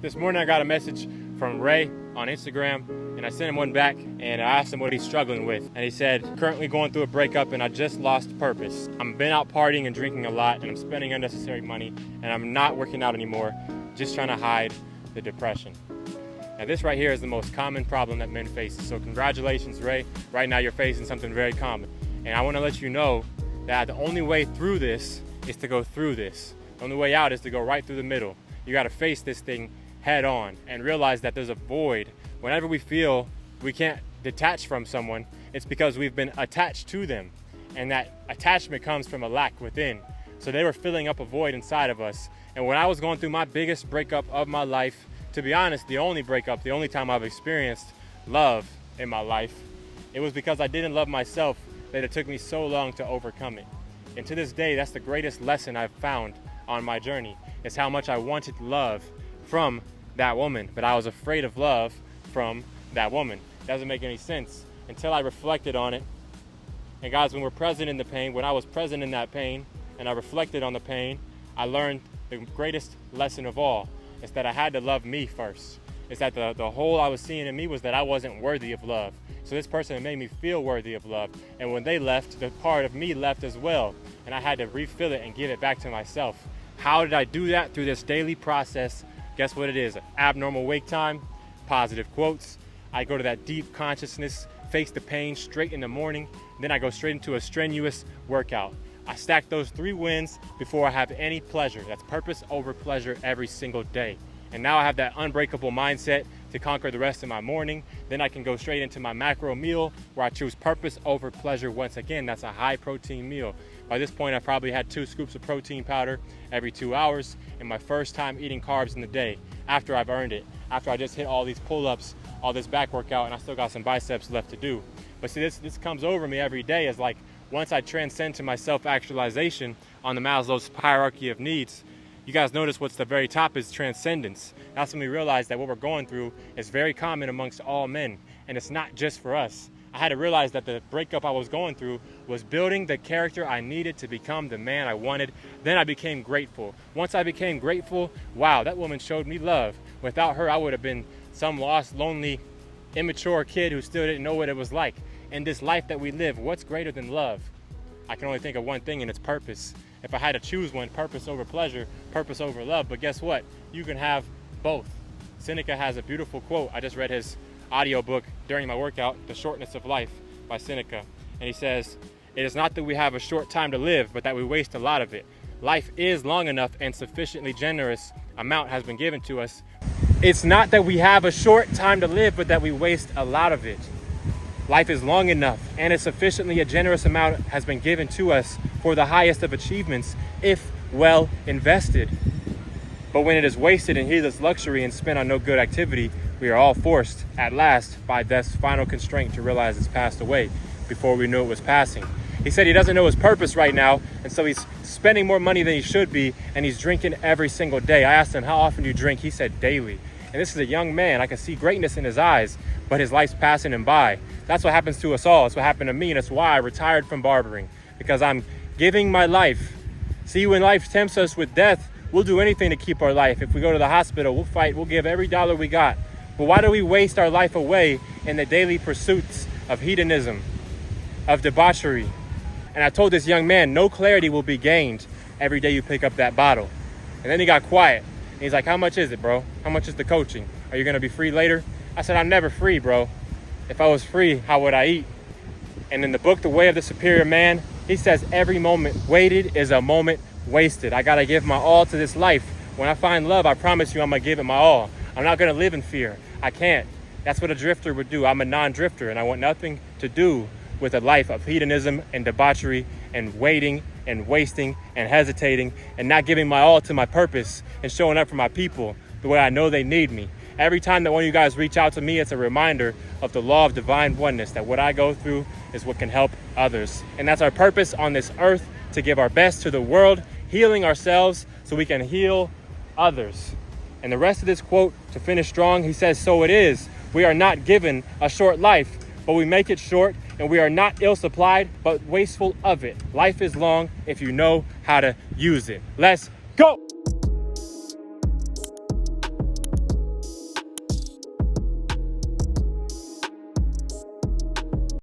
This morning I got a message from Ray on Instagram, and I sent him one back, and I asked him what he's struggling with. And he said, currently going through a breakup and I just lost purpose. I've been out partying and drinking a lot, and I'm spending unnecessary money, and I'm not working out anymore, just trying to hide the depression. Now this right here is the most common problem that men face. So congratulations, Ray. Right now you're facing something very common. And I want to let you know that the only way through this is to go through this. The only way out is to go right through the middle. You got to face this thing head on and realize that there's a void. Whenever we feel we can't detach from someone, it's because we've been attached to them, and that attachment comes from a lack within. So they were filling up a void inside of us. And when I was going through my biggest breakup of my life, to be honest, the only breakup, the only time I've experienced love in my life, it was because I didn't love myself that it took me so long to overcome it. And to this day, that's the greatest lesson I've found on my journey, is how much I wanted love from that woman, but I was afraid of love from that woman. Doesn't make any sense until I reflected on it. And guys, when we're present in the pain, when I was present in that pain and I reflected on the pain, I learned the greatest lesson of all, is that I had to love me first. It's that the hole I was seeing in me was that I wasn't worthy of love. So this person made me feel worthy of love. And when they left, the part of me left as well. And I had to refill it and give it back to myself. How did I do that? Through this daily process. Guess what it is? Abnormal wake time, positive quotes. I go to that deep consciousness, face the pain straight in the morning. Then I go straight into a strenuous workout. I stack those 3 wins before I have any pleasure. That's purpose over pleasure every single day. And now I have that unbreakable mindset to conquer the rest of my morning. Then I can go straight into my macro meal where I choose purpose over pleasure. Once again, that's a high protein meal. By this point, I probably had 2 scoops of protein powder every 2 hours, and my first time eating carbs in the day after I've earned it, after I just hit all these pull-ups, all this back workout, and I still got some biceps left to do. But see, this comes over me every day as like, once I transcend to my self-actualization on the Maslow's hierarchy of needs, you guys notice what's the very top is transcendence. That's when we realize that what we're going through is very common amongst all men, and it's not just for us. I had to realize that the breakup I was going through was building the character I needed to become the man I wanted. Then I became grateful. Once I became grateful, wow, that woman showed me love. Without her, I would have been some lost, lonely, immature kid who still didn't know what it was like. In this life that we live, what's greater than love? I can only think of one thing, and it's purpose. If I had to choose one, purpose over pleasure, purpose over love. But guess what? You can have both. Seneca has a beautiful quote. I just read his audiobook during my workout, The Shortness of Life by Seneca. And he says, "It is not that we have a short time to live, but that we waste a lot of it. Life is long enough and sufficiently generous amount has been given to us. It's not that we have a short time to live, but that we waste a lot of it. Life is long enough and a sufficiently generous amount has been given to us for the highest of achievements, if well invested. But when it is wasted in heedless luxury and spent on no good activity, we are all forced, at last, by death's final constraint to realize it's passed away before we knew it was passing." He said he doesn't know his purpose right now, and so he's spending more money than he should be, and he's drinking every single day. I asked him, "How often do you drink?" He said, "Daily." And this is a young man. I can see greatness in his eyes, but his life's passing him by. That's what happens to us all. It's what happened to me, and it's why I retired from barbering, because I'm giving my life. See, when life tempts us with death, we'll do anything to keep our life. If we go to the hospital, we'll fight, we'll give every dollar we got. But why do we waste our life away in the daily pursuits of hedonism, of debauchery? And I told this young man, no clarity will be gained every day you pick up that bottle. And then he got quiet. And he's like, "How much is it, bro? How much is the coaching? Are you going to be free later?" I said, "I'm never free, bro. If I was free, how would I eat?" And in the book, The Way of the Superior Man, he says, every moment waited is a moment wasted. I got to give my all to this life. When I find love, I promise you I'm going to give it my all. I'm not going to live in fear. I can't. That's what a drifter would do. I'm a non-drifter, and I want nothing to do with a life of hedonism and debauchery and waiting and wasting and hesitating and not giving my all to my purpose and showing up for my people the way I know they need me. Every time that one of you guys reach out to me, it's a reminder of the law of divine oneness, that what I go through is what can help others. And that's our purpose on this earth, to give our best to the world, healing ourselves so we can heal others. And the rest of this quote, to finish strong, he says, "So it is. We are not given a short life, but we make it short, and we are not ill-supplied, but wasteful of it. Life is long if you know how to use it." Let's